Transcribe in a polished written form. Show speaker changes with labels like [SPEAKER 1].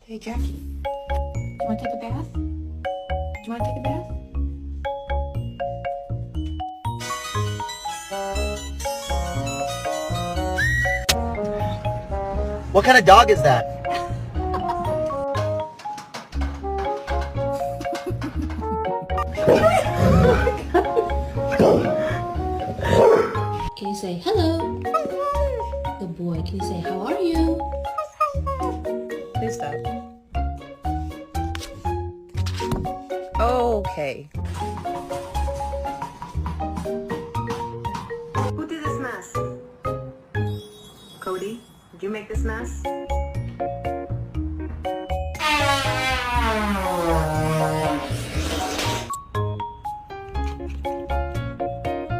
[SPEAKER 1] Hey, Jackie, do you want to take a bath? Do you want to take a bath?
[SPEAKER 2] What kind of dog is that?
[SPEAKER 3] Can you say hello? Good boy. Can you say how are you?
[SPEAKER 4] Please stop. Okay.
[SPEAKER 5] Who did this mess? Cody, did you make this mess?